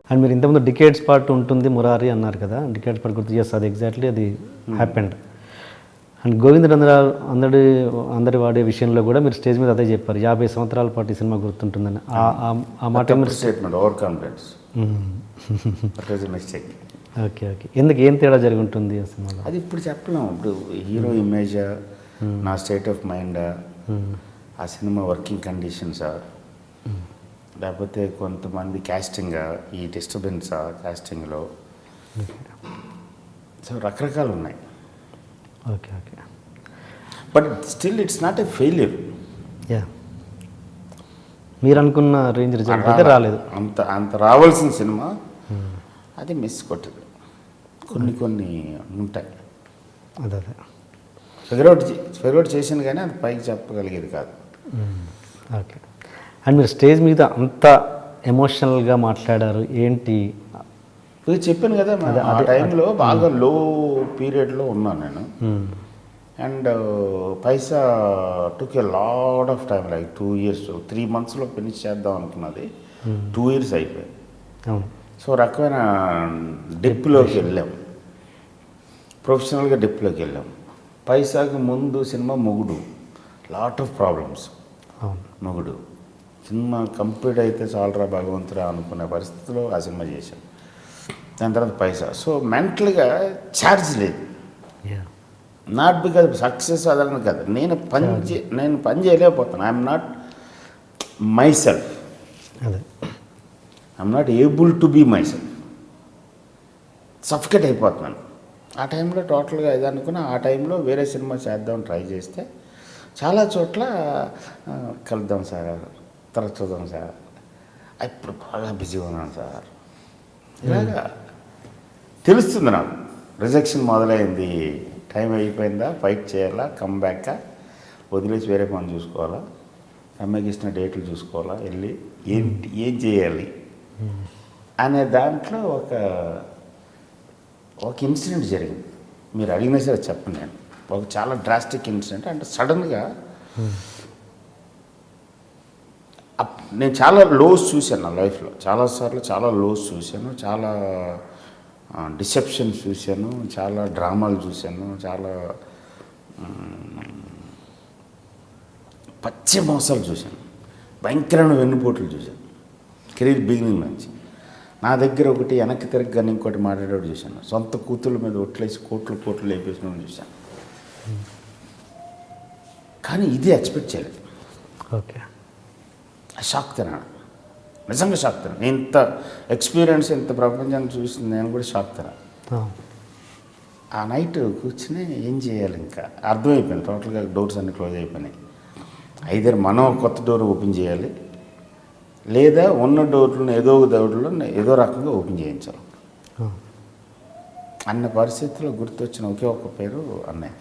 And మీరు ఇంతకుముందు decades part ఉంటుంది మురారి అన్నారు కదా, డికేడ్స్ పార్ట్ గుర్తు చేస్తుంది, ఎగ్జాక్ట్లీ అది హ్యాపెండ్. అండ్ గోవిందరావు అందరి వాడే విషయంలో కూడా మీరు స్టేజ్ మీద అదే చెప్పారు, 50 సంవత్సరాల పాటు ఈ సినిమా గుర్తుంటుందని. ఆ మాట statement, over confidence. Mistake. Okay okay, ఎందుకు, ఏం తేడా జరిగి ఉంటుంది ఆ సినిమాలో? అది ఇప్పుడు చెప్పలేము. ఇప్పుడు హీరో ఇమేజ్, నా స్టేట్ ఆఫ్ మైండ్, ఆ సినిమా వర్కింగ్ కండిషన్సా, లేకపోతే కొంతమంది క్యాస్టింగ్, ఈ డిస్టర్బెన్స్ క్యాస్టింగ్లో, సో రకరకాలు ఉన్నాయి. Okay okay, but still it's not a failure. Yeah, మీరు అనుకున్న రేంజ్ రిజల్ట్ అయితే రాలేదు. అంత రావాల్సిన సినిమా అది మిస్ కొట్టదు. కొన్ని ఉంటాయి. అదే ఫెయిల్యూర్ చేసింది కానీ అది పైకి చెప్పగలిగేది కాదు. ఓకే. అండ్ మీరు స్టేజ్ మీద అంత ఎమోషనల్గా మాట్లాడారు ఏంటి? ఇది చెప్పాను కదా, ఆ టైంలో బాగా లో పీరియడ్లో ఉన్నాను నేను. And Paisa took a lot of time, like 2 years, 3 monthsలో ఫినిష్ చేద్దాం అనుకున్నది 2 years అయిపోయింది. సో రకమైన డిప్లోకి వెళ్ళాం, ప్రొఫెషనల్గా డిప్లోకి వెళ్ళాం. పైసాకి ముందు సినిమా మొగుడు, లాట్ ఆఫ్ ప్రాబ్లమ్స్. మొగుడు సినిమా కంప్లీట్ అయితే చాలరా భగవంతురా అనుకునే పరిస్థితిలో ఆ సినిమా చేశాం. దాని తర్వాత పైసా. సో మెంటల్గా ఛార్జ్ లేదు. నాట్ బికాజ్ సక్సెస్ అదని కాదు, నేను పని చేయలేకపోతాను. I'm not myself, I'm not able to be myself. Suffocate అయిపోతున్నాను ఆ టైంలో. టోటల్గా ఇది అనుకున్నా. ఆ టైంలో వేరే సినిమా చేద్దాం ట్రై చేస్తే చాలా చోట్ల కలుద్దాం సార్, తర్వాత చూద్దాం సార్, ఇప్పుడు బాగా బిజీగా ఉన్నాను సార్, ఇలాగా తెలుస్తుంది నాకు. రిజెక్షన్ మొదలైంది, టైం అయిపోయిందా, ఫైట్ చేయాలా, కమ్ బ్యాక్, వదిలేసి వేరే పని చూసుకోవాలా, అమ్మాయికి ఇచ్చిన డేట్లు చూసుకోవాలా, వెళ్ళి ఏం చేయాలి అనే దాంట్లో ఒక ఇన్సిడెంట్ జరిగింది. మీరు అడిగినా సరే చెప్పండి. నేను ఒక చాలా డ్రాస్టిక్ ఇన్సిడెంట్. అంటే సడన్గా నేను చాలా లోస్ చూశాను నా లైఫ్లో. చాలాసార్లు చాలా లోస్ చూశాను, చాలా డిసెప్షన్ చూశాను, చాలా డ్రామాలు చూశాను, చాలా పచ్చి మోసాలు చూశాను, భయంకరమైన వెన్నుపోట్లు చూశాను కెరీర్ బిగినింగ్ నుంచి. నా దగ్గర ఒకటి వెనక్కి తిరగగానే ఇంకోటి మాట్లాడేవాడు చూశాను. సొంత కూతుళ్ళ మీద ఒట్లేసి కోట్లు లేపేసిన చూశాను. కానీ ఇది ఎక్స్పెక్ట్ చేయలేదు. ఓకే, షాక్ తిన్నాను, నిజంగా షాక్ తిన్నాను. ఇంత ఎక్స్పీరియన్స్, ఇంత ప్రపంచాన్ని చూసింది నేను కూడా షాక్ తిన్నాను. ఆ నైట్ కూర్చుని ఏం చేయాలి ఇంకా అర్థమైపోయింది. టోటల్గా డోర్స్ అన్నీ క్లోజ్ అయిపోయినాయి. ఐదర్ మనం కొత్త డోర్ ఓపెన్ చేయాలి, లేదా ఉన్న డోర్లను ఏదో రకంగా ఓపెన్ చేయించాలి అన్న పరిస్థితిలో గుర్తొచ్చిన ఒకే ఒక్క పేరు అన్నయ్య.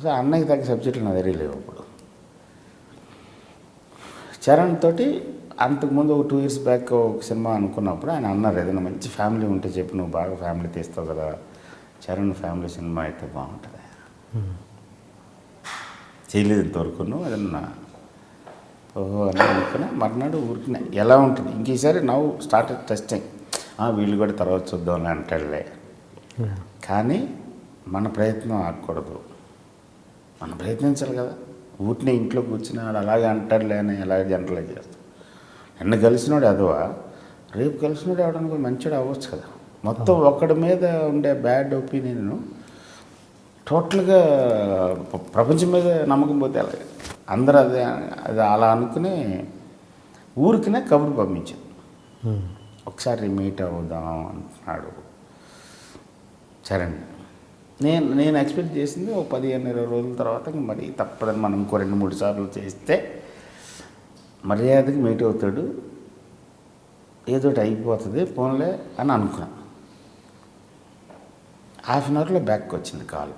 సో అన్నయ్యకి తగ్గ సబ్జెక్టులు నా దగ్గర లేవు. అప్పుడు చరణ్ తోటి అంతకుముందు ఒక 2 years బ్యాక్ ఒక సినిమా అనుకున్నప్పుడు ఆయన అన్నారు, ఏదైనా మంచి ఫ్యామిలీ ఉంటే చెప్పి, నువ్వు బాగా ఫ్యామిలీ తీస్తావు కదా, చరణ్ ఫ్యామిలీ సినిమా అయితే బాగుంటుంది. చేయలేదు ఇంతవరకు ఏదన్నా ఓహో అని అనుకున్నా. మర్నాడు ఊరికినా ఎలా ఉంటుంది ఇంకేసారి నవ్వు స్టార్ట్ టెస్టింగ్, వీళ్ళు కూడా తర్వాత చూద్దాంలే అంటాడులే. కానీ మన ప్రయత్నం ఆగకూడదు, మనం ప్రయత్నించాలి కదా. ఊరినే ఇంట్లో కూర్చుని వాడు అలాగే అంటాడులే అని అలాగే జనరలైజ్ చేస్తాం. నిన్న కలిసినోడు అదవా, రేపు కలిసినోడు ఎవడానికి మంచివాడు అవ్వచ్చు కదా. మొత్తం ఒక్కడి మీద ఉండే బ్యాడ్ ఒపీనియన్ టోటల్గా ప్రపంచం మీద నమ్మకం పోతే అలాగే అందరూ అది అలా అనుకుని ఊరికినే కబురు పంపించాను. ఒకసారి మీట్ అవుదాం అంటున్నాడు చరణ్. నేను ఎక్స్పెక్ట్ చేసింది ఒక 15-20 రోజుల తర్వాత మరి తప్పదని మనం ఇంకో 2-3 సార్లు చేస్తే మర్యాదకి మీట్ అవుతాడు, ఏదోటి అయిపోతుంది ఫోన్లే అని అనుకున్నాను. హాఫ్ అన్ అవర్లో బ్యాక్ వచ్చింది కాల్.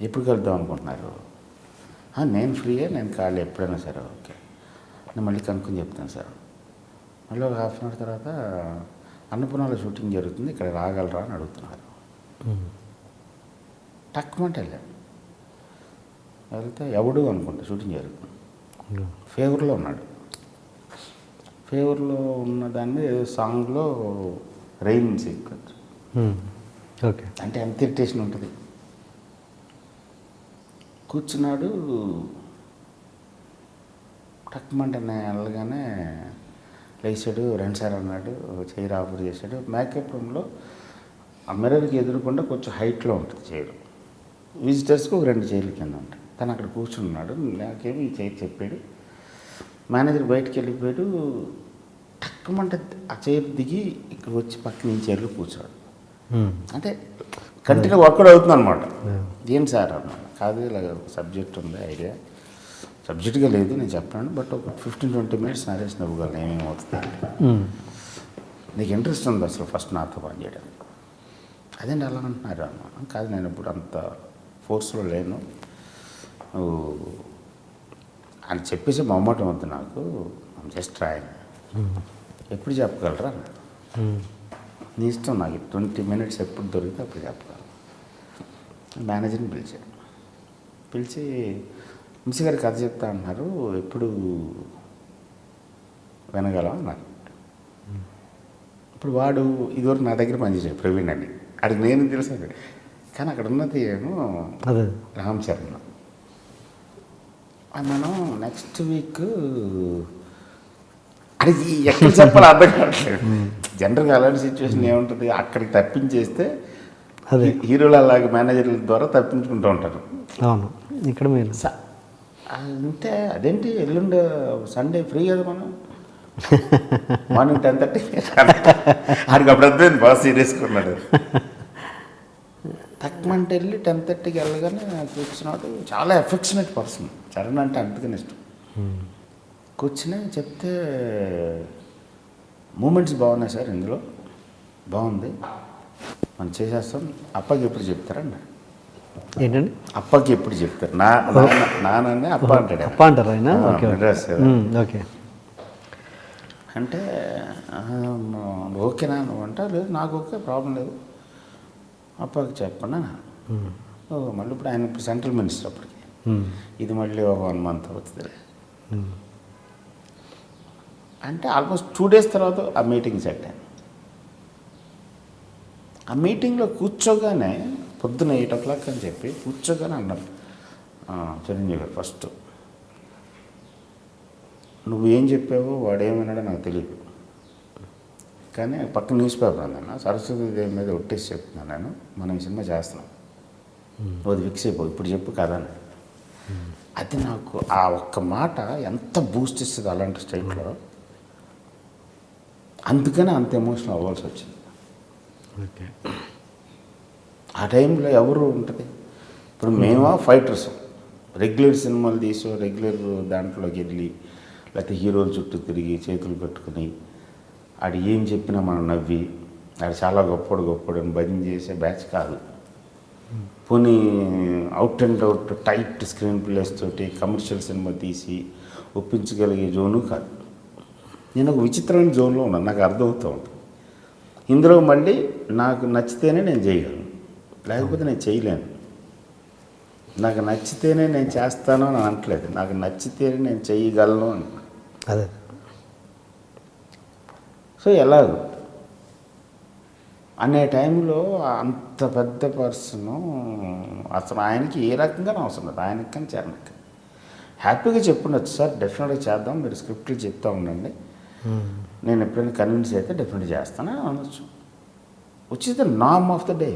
ఎప్పుడు కలుద్దాం అనుకుంటున్నారు? నేను ఫ్రీయే, నేను కాల్ ఎప్పుడైనా సరే ఓకే, నేను మళ్ళీ కనుక్కొని చెప్తాను సార్. మళ్ళీ ఒక హాఫ్ అన్ అవర్ తర్వాత అన్నపూర్ణలో షూటింగ్ జరుగుతుంది, ఇక్కడ రాగలరా అని అడుగుతున్నారు. టక్మంటే వెళ్ళాను. వెళ్తే ఎవడు అనుకుంటా షూటింగ్ జరుగుతుంది, ఫేవర్లో ఉన్నాడు. ఫేవర్లో ఉన్న దాన్ని ఏదో సాంగ్లో రెయిన్ సీక్వెన్స్. ఓకే. అంటే ఎంత ఇరిటేషన్ ఉంటుంది. కూర్చున్నాడు, టక్మంటే వెళ్ళగానే లేచాడు, రండి సార్ అన్నాడు, చైర్ ఆఫర్ చేశాడు. మేకప్ రూమ్లో ఆ మిర్రర్కి ఎదురుకుండా కొంచెం హైట్లో ఉంటుంది చైర్. విజిటర్స్కి ఒక 2 చైర్ల కింద ఉంటాయి. తను అక్కడ కూర్చున్నాడు, నాకేమి ఈ చైర్ చెప్పాడు. మేనేజర్ బయటికి వెళ్ళిపోయాడు. టక్కుమంటే ఆ చైర్ దిగి ఇక్కడ వచ్చి పక్కన ఈ చైర్లో కూర్చోడు. అంటే కంటిన్యూ వర్కౌట్ అవుతుంది అనమాట. ఏం సార్ అన్నాడు. కాదు ఇలా సబ్జెక్ట్ ఉంది, ఐడియా సబ్జెక్ట్గా లేదు నేను చెప్పాను, బట్ ఒక 15-20 మినిట్స్ నరేషన్ ఇవ్వగలను, ఏమేమి అవుతుంది, నీకు ఇంట్రెస్ట్ ఉంది అసలు ఫస్ట్ నాతో పని చేయడానికి. అదేంటి అలా అంటున్నారు అన్న. కాదు నేను ఇప్పుడు అంత ఫోర్స్లో లేను, అని చెప్పేసి మొమ్మటం వద్దు నాకు, జస్ట్ రాయను, ఎప్పుడు చెప్పగలరా అన్నాడు. నీ ఇష్టం, నాకు 20 మినిట్స్ ఎప్పుడు దొరికితే అప్పుడు చెప్పగలను. మేనేజర్ని పిలిచాడు. పిలిచి మిస్ గారు కథ చెప్తా అన్నారు, ఎప్పుడు వినగలం అన్నారు. ఇప్పుడు వాడు ఇదివరకు నా దగ్గర పనిచేసాడు ప్రవీణ్ అని, అడిగి నేను తెలుసు, కానీ అక్కడ ఉన్నది ఏమో రామ్ చరణ్. మనం నెక్స్ట్ వీక్ అది ఎక్కడ చెప్పాలి అర్థం కావట్లేదు. జనరల్గా అలాంటి సిచ్యువేషన్ ఏముంటుంది, అక్కడికి తప్పించేస్తే హీరోలు అలాగే మేనేజర్ల ద్వారా తప్పించుకుంటూ ఉంటారు. అవును, ఇక్కడ మీరు అంటే అదేంటి ఎల్లుండి సండే ఫ్రీ కదా మనం, మార్నింగ్ 10:30. ఆడికి అప్పుడు అర్థమైంది, బాగా సీరియస్గా ఉన్నాడు. తక్కువంటే వెళ్ళి 10:30కి వెళ్ళగానే కూర్చున్నాడు. చాలా ఎఫెక్షనేట్ పర్సన్ చరణ్ అంటే, అందుకని ఇష్టం. కూర్చుని చెప్తే మూమెంట్స్ బాగున్నాయి సార్, ఇందులో బాగుంది, మనం చేసేస్తాం, అప్పకి ఎప్పుడు చెప్తారండి. ఏంటండి అప్పకి ఎప్పుడు చెప్తారు, నాన్న అప్ప అంటాడు. అప్ప అంటారు ఆయన. ఓకే. అంటే ఓకేనా నువ్వు అంటా, లేదు నాకు ఓకే, ప్రాబ్లం లేదు, అప్పకి చెప్పండి. మళ్ళీ ఇప్పుడు ఆయన ఇప్పుడు సెంట్రల్ మినిస్టర్, అప్పటికి ఇది మళ్ళీ ఒక 1 మంత్ అవుతుంది. అంటే ఆల్మోస్ట్ 2 days తర్వాత ఆ మీటింగ్ సెట్ అయింది. ఆ మీటింగ్లో కూర్చోగానే పొద్దున్న 8 o'clock అని చెప్పి కూర్చోగానే అన్నారు చిరంజీవి గారు, ఫస్ట్ నువ్వు ఏం చెప్పావో వాడు ఏమన్నాడో నాకు తెలియదు, కానీ పక్కన న్యూస్ పేపర్ ఉందన్న, సరస్వతి దేవి మీద ఒట్టేసి చెప్తున్నాను నేను, మనం ఈ సినిమా చేస్తున్నాం, అది ఫిక్స్ అయిపో, ఇప్పుడు చెప్పు కదా అని. అది నాకు ఆ ఒక్క మాట ఎంత బూస్ట్ ఇస్తుంది అలాంటి స్టైల్లో, అందుకనే అంత ఎమోషనల్ అవ్వాల్సి వచ్చింది. ఓకే. ఆ టైంలో ఎవరు ఉంటుంది, ఇప్పుడు మేమా ఫైటర్స్, రెగ్యులర్ సినిమాలు తీసో రెగ్యులర్ దాంట్లోకి వెళ్ళి, లేకపోతే హీరోల చుట్టూ తిరిగి చేతులు కట్టుకుని ఆడు ఏం చెప్పినా మనం నవ్వి ఆడు చాలా గొప్పడు అని భజన చేసే బ్యాచ్ కాదు. పోనీ out and out tight screen place తోటి కమర్షియల్ సినిమా తీసి ఒప్పించగలిగే జోను కాదు. నేను ఒక విచిత్రమైన జోన్లో ఉన్నాను, నాకు అర్థమవుతూ ఉంటుంది. ఇందులో మళ్ళీ నాకు నచ్చితేనే నేను చేయగలను, లేకపోతే నేను చేయలేను. నాకు నచ్చితేనే నేను చేస్తాను అని అనట్లేదు, నాకు నచ్చితేనే నేను చేయగలను అని. అదే. సో ఎలాగో అనే టైంలో అంత పెద్ద పర్సను అసలు ఆయనకి ఏ రకంగా అవసరం లేదు, ఆయనకి కానీ చరణ్కి హ్యాపీగా చెప్పుండొచ్చు, సార్ డెఫినెట్గా చేద్దాం, మీరు స్క్రిప్ట్లు చెప్తా ఉండండి, నేను ఎప్పుడైనా కన్విన్స్ అయితే డెఫినెట్గా చేస్తానని అనొచ్చు, which is the norm of the day.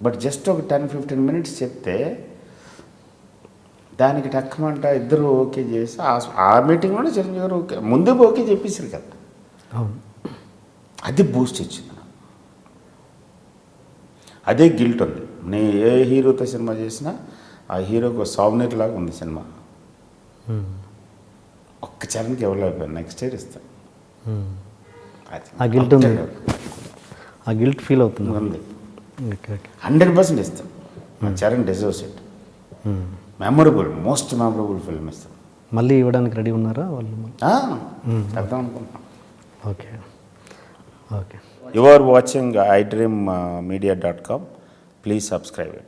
But just ఒక 10-15 minutes చెప్తే దానికి టక్కమంట ఇద్దరు ఓకే చేసి ఆ మీటింగ్లోనే చిరంజీవి గారు ఓకే ముందే ఓకే చెప్పేసారు కదా, అది బూస్ట్ ఇచ్చింది. అదే గిల్ట్ ఉంది. నేను ఏ హీరోతో సినిమా చేసినా ఆ హీరోకి ఒక సావనీర్ లాగా ఉంది సినిమా, ఒక్క చరణ్కి ఇవ్వలేకపోయాను, నెక్స్ట్ ఇయర్ ఇస్తాను. ఆ గిల్ట్ ఉంది, ఆ గిల్ట్ ఫీల్ అవుతుంది ఉంది. 100% ఇస్తాం. Charan deserves it. Memorable, most memorable film ఇస్తాం. మళ్ళీ ఇవ్వడానికి రెడీ ఉన్నారా వాళ్ళు? చెప్దాం అనుకుంటున్నాం. Okay. Okay. You are watching idreammedia.com. Please subscribe it.